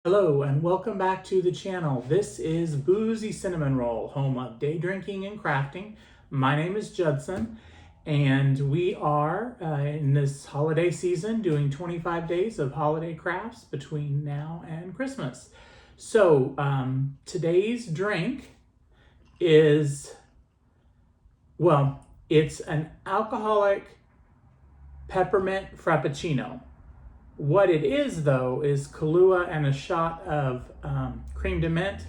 Hello and welcome back to the channel. This is Boozy Cinnamon Roll, home of day drinking and crafting. My name is Judson and we are in this holiday season doing 25 days of holiday crafts between now and Christmas. So today's drink is, well, it's an alcoholic peppermint frappuccino. What it is, though, is Kahlua and a shot of creme de menthe.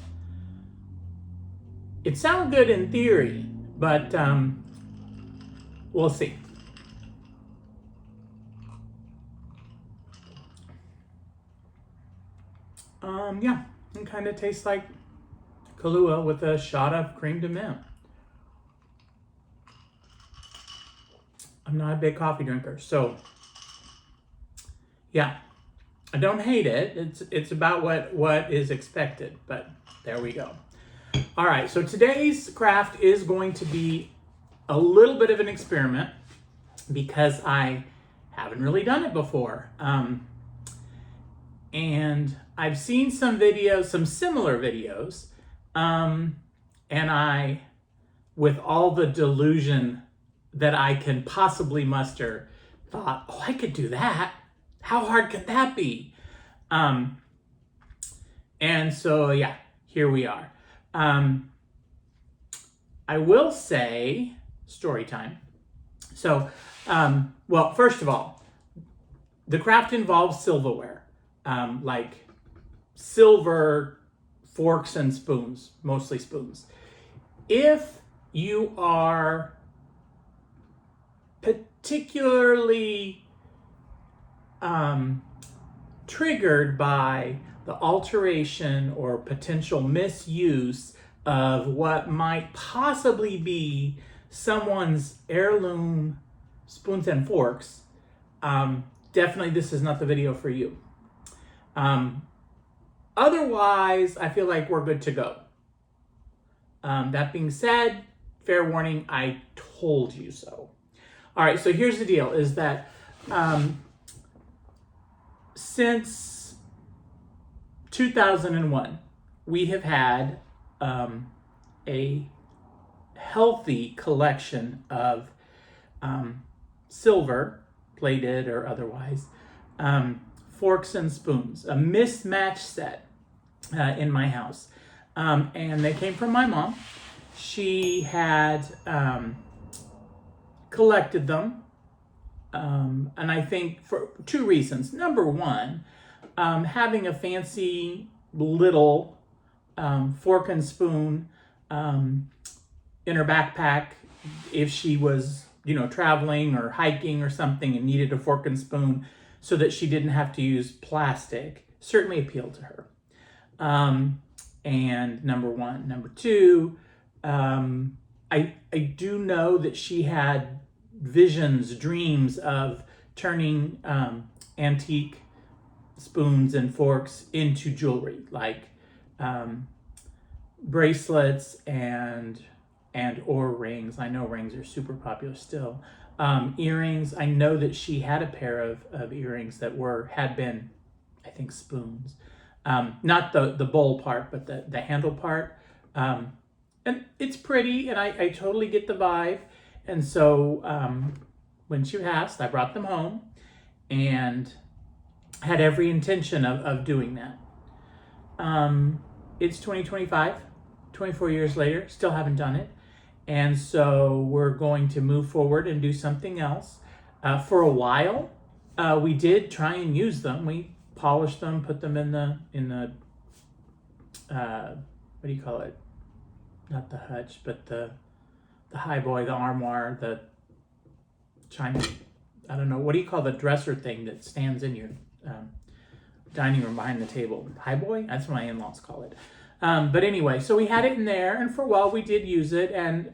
It sounds good in theory, but we'll see. Yeah, it kind of tastes like Kahlua with a shot of creme de menthe. I'm not a big coffee drinker, so yeah, I don't hate it. It's about what is expected, but there we go. All right, so today's craft is going to be a little bit of an experiment because I haven't really done it before. And I've seen some videos, some similar videos, and I, with all the delusion that I can possibly muster, thought, oh, I could do that. How hard could that be? And so, yeah, here we are. I will say, story time. So, well, first of all, the craft involves silverware, like silver forks and spoons, mostly spoons. If you are particularly triggered by the alteration or potential misuse of what might possibly be someone's heirloom spoons and forks, definitely this is not the video for you. Otherwise, I feel like we're good to go. That being said, fair warning, I told you so. All right, so here's the deal, is that since 2001, we have had a healthy collection of silver, plated or otherwise, forks and spoons, a mismatched set in my house. And they came from my mom. She had collected them. And I think for two reasons. Number one, having a fancy little fork and spoon in her backpack if she was, traveling or hiking or something and needed a fork and spoon so that she didn't have to use plastic, certainly appealed to her. And number one. Number two, I do know that she had visions, dreams of turning antique spoons and forks into jewelry, like bracelets and or rings. I know rings are super popular still. Earrings. I know that she had a pair of earrings that had been, I think, spoons. Not the bowl part, but the handle part. And it's pretty, and I totally get the vibe. And so when she passed, I brought them home and had every intention of doing that. It's 2025, 24 years later, still haven't done it. And so we're going to move forward and do something else. For a while, we did try and use them. We polished them, put them in the what do you call it? Not the hutch, but the highboy, the armoire, the china, I don't know, what do you call the dresser thing that stands in your dining room behind the table? Highboy? That's what my in-laws call it. But anyway, so we had it in there, and for a while we did use it, and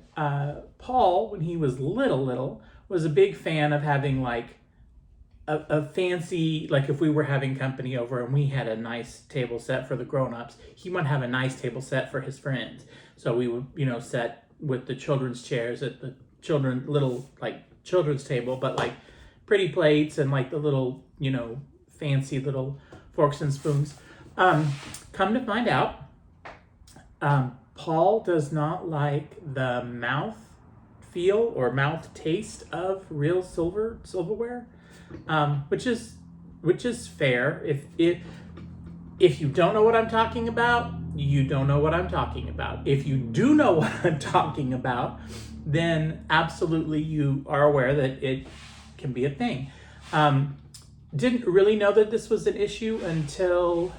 Paul, when he was little, was a big fan of having like a fancy, like if we were having company over and we had a nice table set for the grown-ups, he might have a nice table set for his friends. So we would, set with the children's chairs at the children's table, but like pretty plates and like the little, fancy little forks and spoons. Come to find out, Paul does not like the mouth feel or mouth taste of real silverware, which is fair. If you don't know what I'm talking about, you don't know what I'm talking about. If you do know what I'm talking about, then absolutely you are aware that it can be a thing. Didn't really know that this was an issue until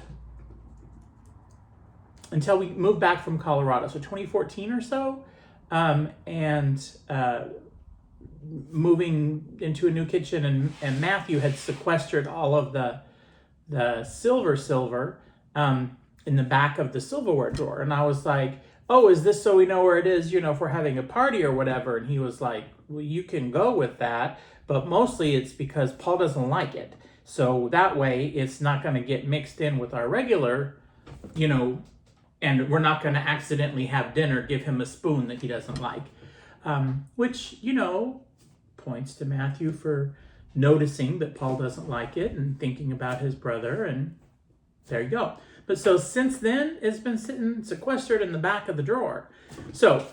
we moved back from Colorado, so 2014 or so, and moving into a new kitchen, and Matthew had sequestered all of the silver in the back of the silverware drawer, and I was like, oh, is this so we know where it is, if we're having a party or whatever? And he was like, well, you can go with that, but mostly it's because Paul doesn't like it, so that way it's not going to get mixed in with our regular, and we're not going to accidentally have dinner, give him a spoon that he doesn't like. Which, points to Matthew for noticing that Paul doesn't like it and thinking about his brother, and there you go. But so since then, it's been sitting sequestered in the back of the drawer. So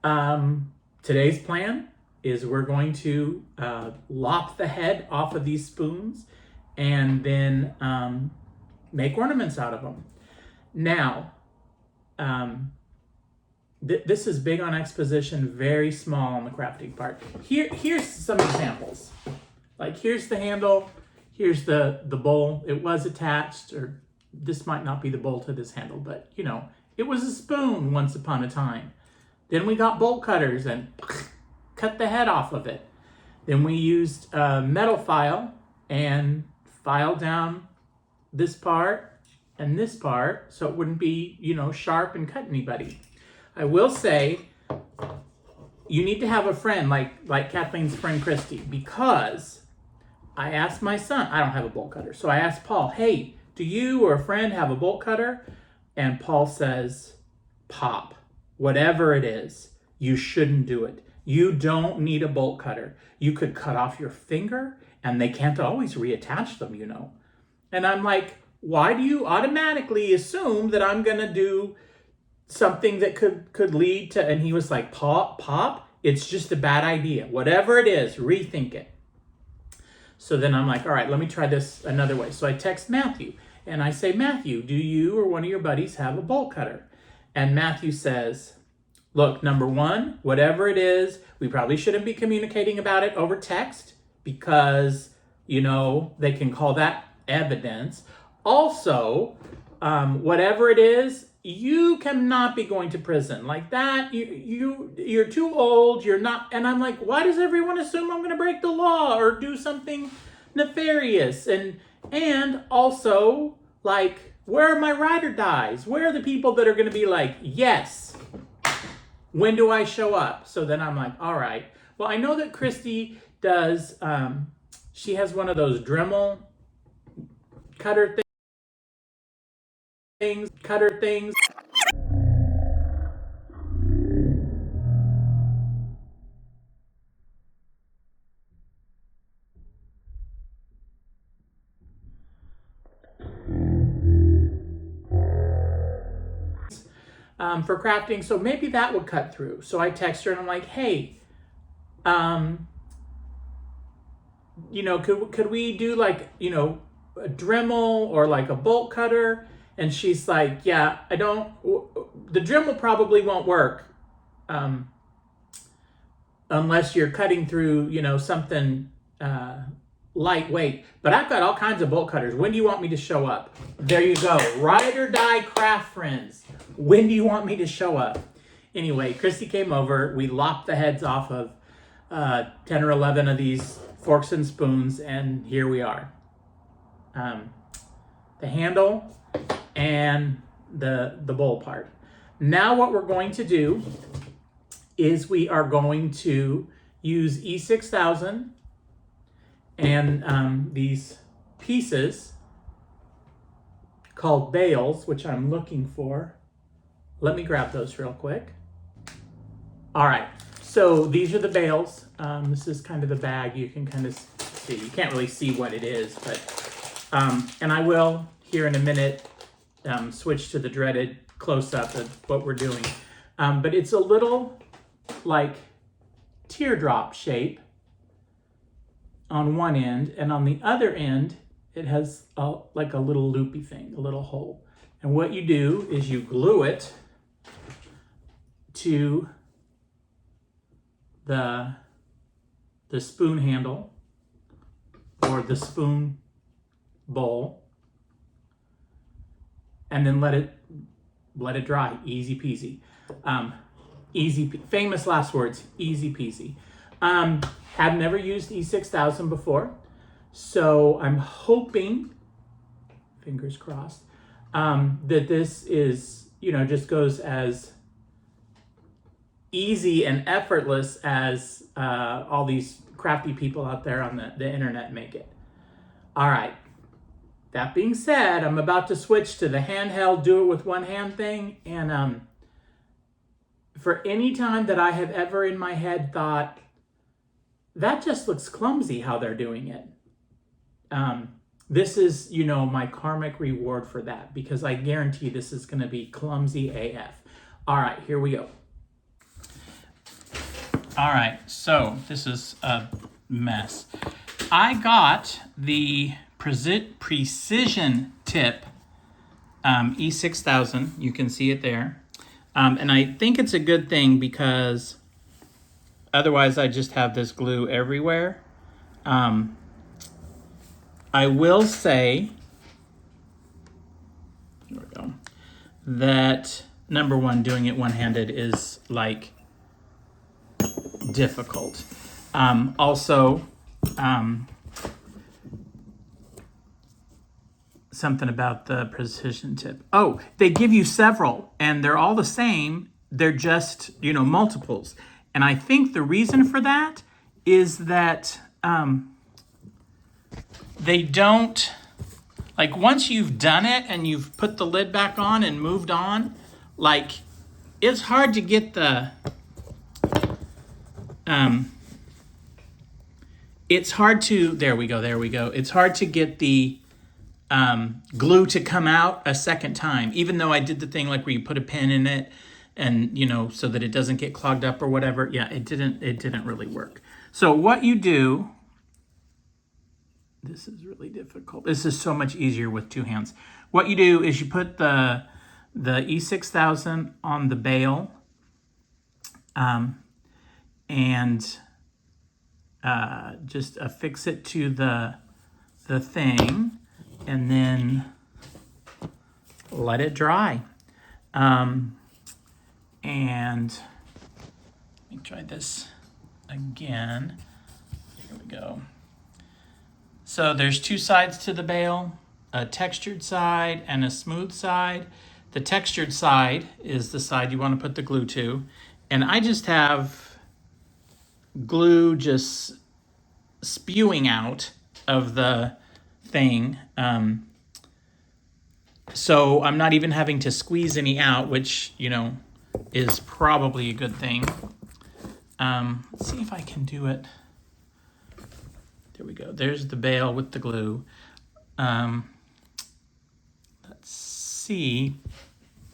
today's plan is we're going to lop the head off of these spoons and then make ornaments out of them. Now, this is big on exposition, very small on the crafting part. Here's some examples. Like, here's the handle, here's the bowl. It was attached, or this might not be the bowl to this handle, but it was a spoon once upon a time. Then we got bolt cutters and cut the head off of it. Then we used a metal file and filed down this part and this part so it wouldn't be, sharp and cut anybody. I will say, you need to have a friend like Kathleen's friend Christy, because I asked my son, I don't have a bolt cutter, so I asked Paul, hey, do you or a friend have a bolt cutter? And Paul says, Pop, whatever it is, you shouldn't do it. You don't need a bolt cutter. You could cut off your finger, and they can't always reattach them, And I'm like, why do you automatically assume that I'm going to do something that could lead to, and he was like, Pop, it's just a bad idea. Whatever it is, rethink it. So then I'm like, all right, let me try this another way. So I text Matthew, and I say, Matthew, do you or one of your buddies have a bolt cutter? And Matthew says, look, number one, whatever it is, we probably shouldn't be communicating about it over text because, they can call that evidence. Also, whatever it is, you cannot be going to prison like that. You're too old. You're not. And I'm like, why does everyone assume I'm going to break the law or do something nefarious? And also, like, where are my ride or dies? Where are the people that are going to be like, yes, when do I show up? So then I'm like, all right. Well, I know that Christy does, she has one of those Dremel cutter things. For crafting, so maybe that would cut through. So I text her and I'm like, hey, could we do like, a Dremel or like a bolt cutter? And she's like, yeah, the Dremel probably won't work unless you're cutting through, something lightweight. But I've got all kinds of bolt cutters. When do you want me to show up? There you go. Ride or die craft friends. When do you want me to show up? Anyway, Christy came over. We lopped the heads off of 10 or 11 of these forks and spoons, and here we are. The handle and the bowl part. Now what we're going to do is we are going to use E6000 and these pieces called bales, which I'm looking for. Let me grab those real quick. All right, so these are the bales. This is kind of the bag. You can kind of see. You can't really see what it is, but and I will here in a minute switch to the dreaded close-up of what we're doing. But it's a little like teardrop shape on one end, and on the other end, it has like a little loopy thing, a little hole. And what you do is you glue it to the spoon handle or the spoon bowl, and then let it dry. Easy peasy. Famous last words, easy peasy. Have never used E6000 before, so I'm hoping, fingers crossed, that this is, just goes as easy and effortless as all these crafty people out there on the internet make it. All right. That being said, I'm about to switch to the handheld, do it with one hand thing. And for any time that I have ever in my head thought, that just looks clumsy how they're doing it. This is, my karmic reward for that, because I guarantee this is going to be clumsy AF. All right, here we go. All right, so this is a mess. I got the Precision Tip E6000. You can see it there. And I think it's a good thing because otherwise I just have this glue everywhere. I will say, here we go, that number one, doing it one-handed is like difficult. Also, something about the Precision Tip. Oh, they give you several and they're all the same. They're just, multiples. And I think the reason for that is that they don't, like once you've done it and you've put the lid back on and moved on, like it's hard to get the, it's hard to, there we go. It's hard to get the glue to come out a second time, even though I did the thing like where you put a pin in it and, so that it doesn't get clogged up or whatever. Yeah, it didn't really work. So what you do, this is really difficult. This is so much easier with two hands. What you do is you put the E6000 on the bail, and just affix it to the thing, and then let it dry. And let me try this again. Here we go. So there's two sides to the bail, a textured side and a smooth side. The textured side is the side you want to put the glue to. And I just have glue just spewing out of the thing. So I'm not even having to squeeze any out, which, is probably a good thing. Let's see if I can do it. There we go. There's the bail with the glue. Let's see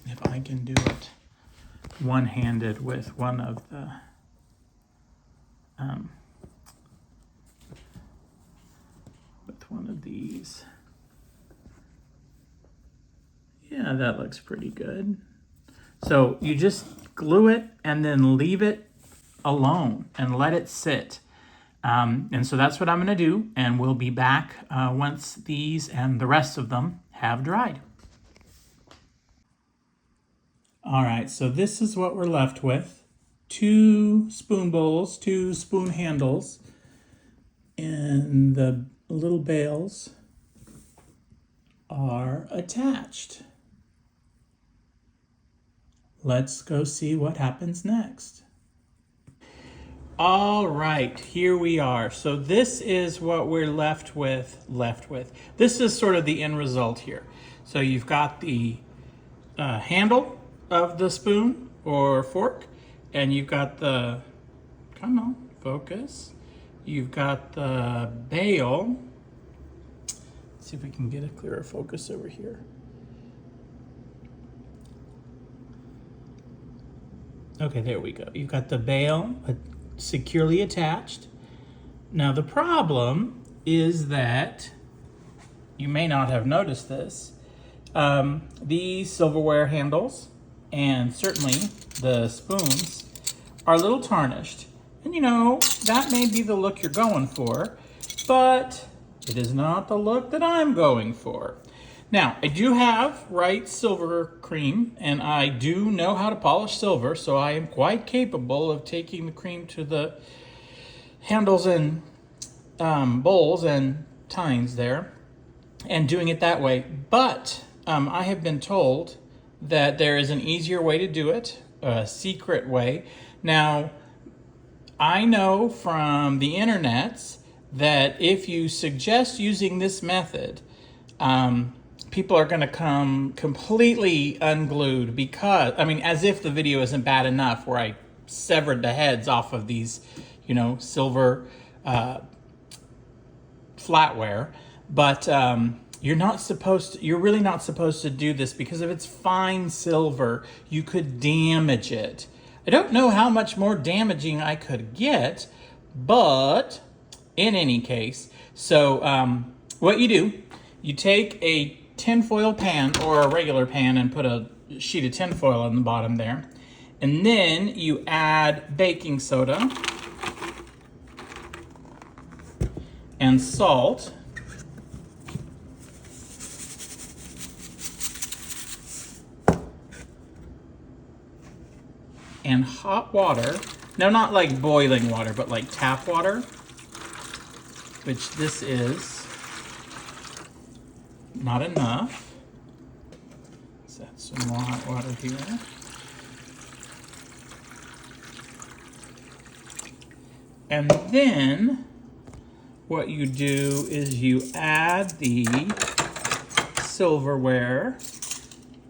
if I can do it one-handed with one of the with one of these. Yeah, that looks pretty good. So you just glue it and then leave it alone and let it sit. And so that's what I'm going to do, and we'll be back once these and the rest of them have dried. All right, so this is what we're left with. 2 spoon bowls, 2 spoon handles, and the little bails are attached. Let's go see what happens next. All right, here we are. So this is what we're left with. This is sort of the end result here. So you've got the handle of the spoon or fork, and you've got the, come on, focus. You've got the bail. See if we can get a clearer focus over here. Okay, there we go. You've got the bail securely attached. Now the problem is that you may not have noticed this. These silverware handles and certainly the spoons are a little tarnished. And you know, that may be the look you're going for, but it is not the look that I'm going for. Now, I do have Wright silver cream, and I do know how to polish silver, so I am quite capable of taking the cream to the handles and bowls and tines there and doing it that way. But I have been told that there is an easier way to do it, a secret way. Now, I know from the internets that if you suggest using this method, people are going to come completely unglued because, I mean, as if the video isn't bad enough where I severed the heads off of these, you know, silver flatware. But you're really not supposed to do this because if it's fine silver, you could damage it. I don't know how much more damaging I could get, but in any case, so what you do, you take a tinfoil pan or a regular pan and put a sheet of tinfoil on the bottom there. And then you add baking soda and salt. And hot water. Now, not like boiling water, but like tap water, which this is not enough. Let's add some more hot water here. And then what you do is you add the silverware,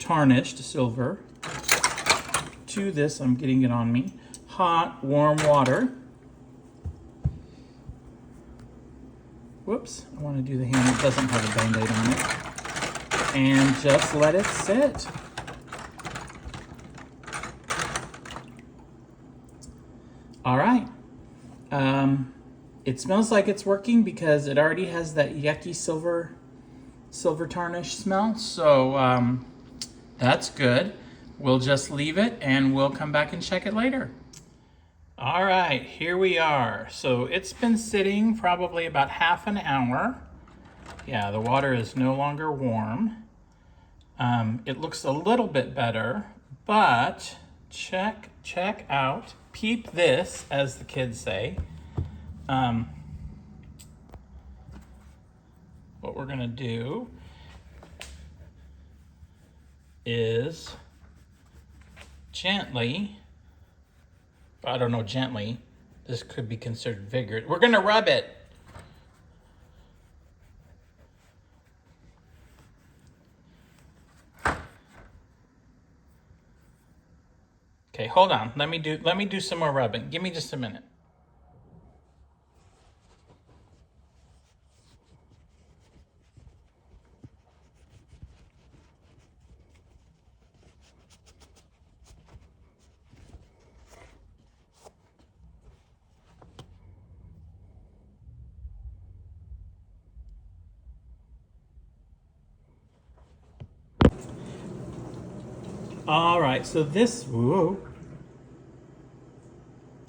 tarnished silver, to this. I'm getting it on me. Hot, warm water. Whoops, I want to do the hand that doesn't have a Band-Aid on it. And just let it sit. All right. It smells like it's working because it already has that yucky silver tarnish smell. So that's good. We'll just leave it and we'll come back and check it later. All right, here we are. So it's been sitting probably about half an hour. Yeah, the water is no longer warm. It looks a little bit better, but check out, peep this, as the kids say. What we're gonna do is gently, I don't know, gently, this could be considered vigorous. We're gonna rub it. Okay, hold on. Let me do some more rubbing. Give me just a minute. All right, so this, whoa.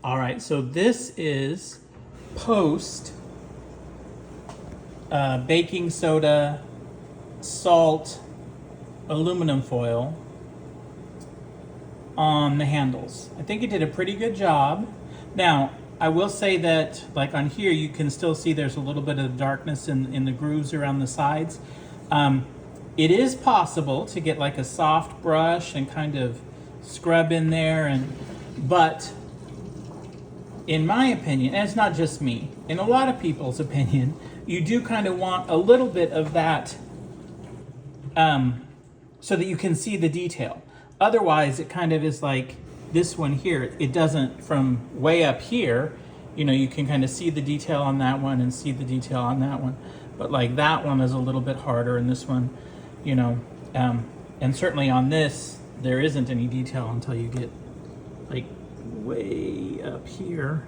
All right, so this is post baking soda, salt, aluminum foil on the handles. I think it did a pretty good job. Now, I will say that, like on here, you can still see there's a little bit of darkness in the grooves around the sides. It is possible to get like a soft brush and kind of scrub in there, but in my opinion, and it's not just me, in a lot of people's opinion, you do kind of want a little bit of that so that you can see the detail. Otherwise, it kind of is like this one here. It doesn't, from way up here, you know, you can kind of see the detail on that one and see the detail on that one. But like that one is a little bit harder, and this one, you know, and certainly on this, there isn't any detail until you get like way up here.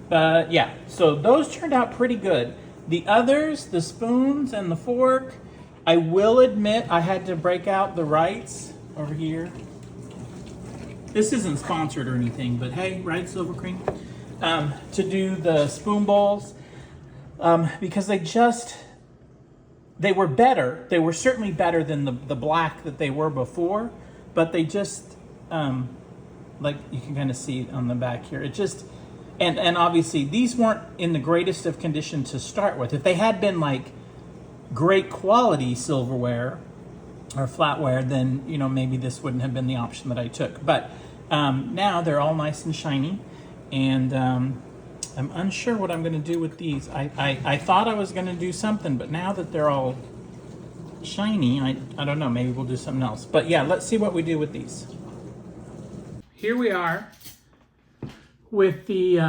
But yeah, so those turned out pretty good. The others, the spoons and the fork, I will admit I had to break out the Wrights over here. This isn't sponsored or anything, but hey, right, Silver Cream, to do the spoon bowls, because they were better. They were certainly better than the black that they were before, but they just, like you can kind of see on the back here, it just, and obviously these weren't in the greatest of condition to start with. If they had been like great quality silverware or flatware, then, you know, maybe this wouldn't have been the option that I took. But now they're all nice and shiny, and I'm unsure what I'm going to do with these. I thought I was going to do something, but now that they're all shiny, I don't know, maybe we'll do something else. But yeah, let's see what we do with these. Here we are with the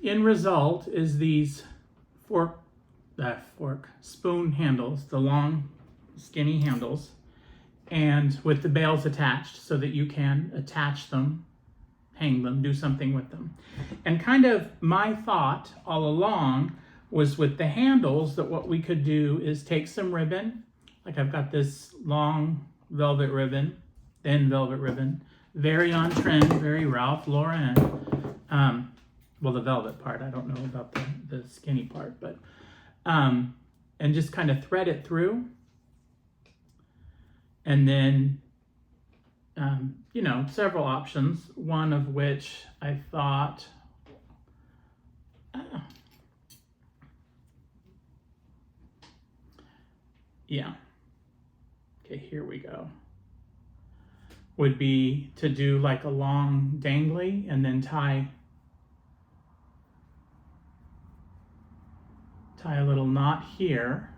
end result is these spoon handles, the long skinny handles, and with the bails attached so that you can attach them, hang them, do something with them. And kind of my thought all along was with the handles that what we could do is take some ribbon, like I've got this long velvet ribbon, thin velvet ribbon, very on trend, very Ralph Lauren. Well, the velvet part, I don't know about the skinny part, but, and just kind of thread it through. And then, you know, several options, one of which I thought, yeah, okay, here we go, would be to do like a long dangly and then tie a little knot here.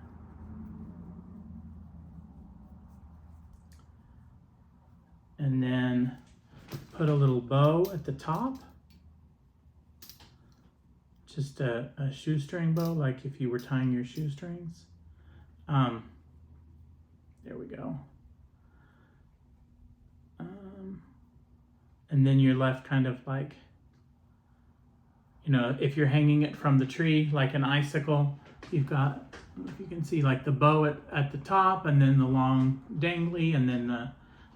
And then put a little bow at the top. Just a shoestring bow, like if you were tying your shoestrings. There we go. And then you're left kind of like, you know, if you're hanging it from the tree like an icicle, you've got, if you can see, like the bow at the top, and then the long dangly, and then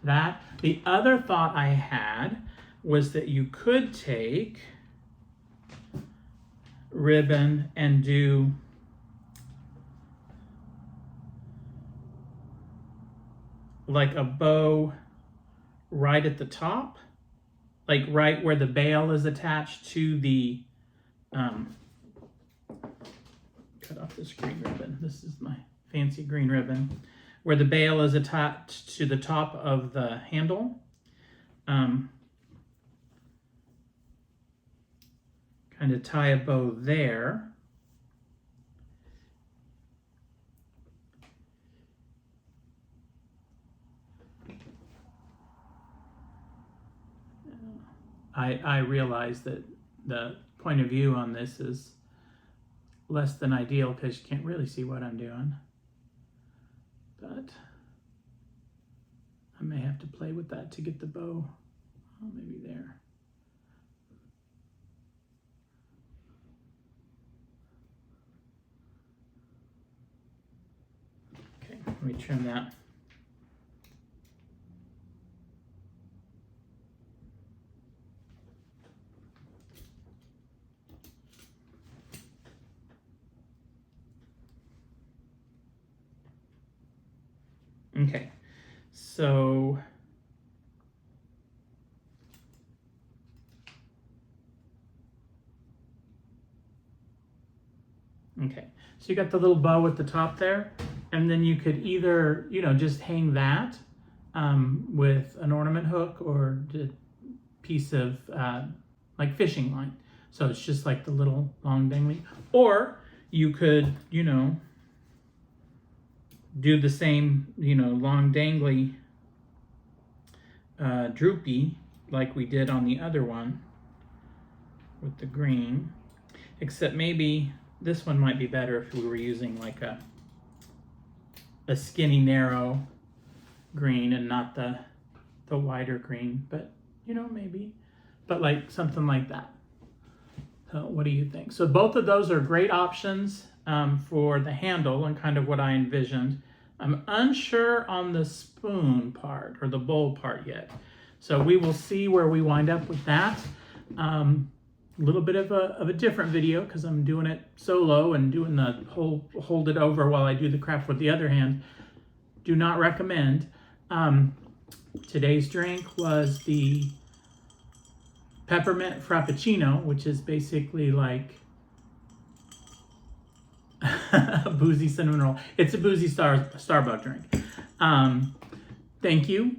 that. The other thought I had was that you could take ribbon and do like a bow right at the top, like right where the bail is attached to the, cut off this green ribbon. This is my fancy green ribbon. Where the bail is attached to the top of the handle. Kind of tie a bow there. I realize that the point of view on this is less than ideal because you can't really see what I'm doing. But I may have to play with that to get the bow. Oh, maybe there. Okay, let me trim that. Okay, so you got the little bow at the top there, and then you could either, you know, just hang that with an ornament hook or a piece of like fishing line. So it's just like the little long dangly, or you could, you know, do the same, you know, long dangly droopy like we did on the other one. with the green, except maybe this one might be better if we were using like a skinny, narrow green and not the wider green, but you know, maybe, but like something like that. So what do you think? So both of those are great options for the handle and kind of what I envisioned. I'm unsure on the spoon part or the bowl part yet. So we will see where we wind up with that. A little bit of a different video because I'm doing it solo and doing the whole hold it over while I do the craft with the other hand. Do not recommend. Today's drink was the peppermint frappuccino, which is basically like a Boozy Cinnamon Roll. It's a Boozy Starbucks drink. Thank you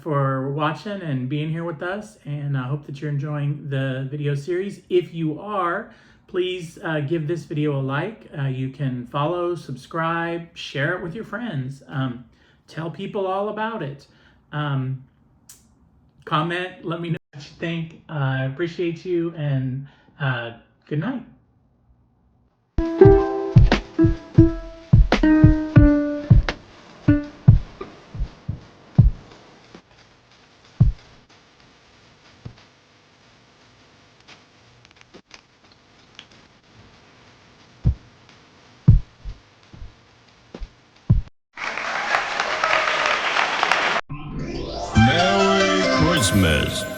for watching and being here with us, and I hope that you're enjoying the video series. If you are, please give this video a like. You can follow, subscribe, share it with your friends. Tell people all about it. Comment, let me know what you think. I appreciate you, and good night. Merry Christmas.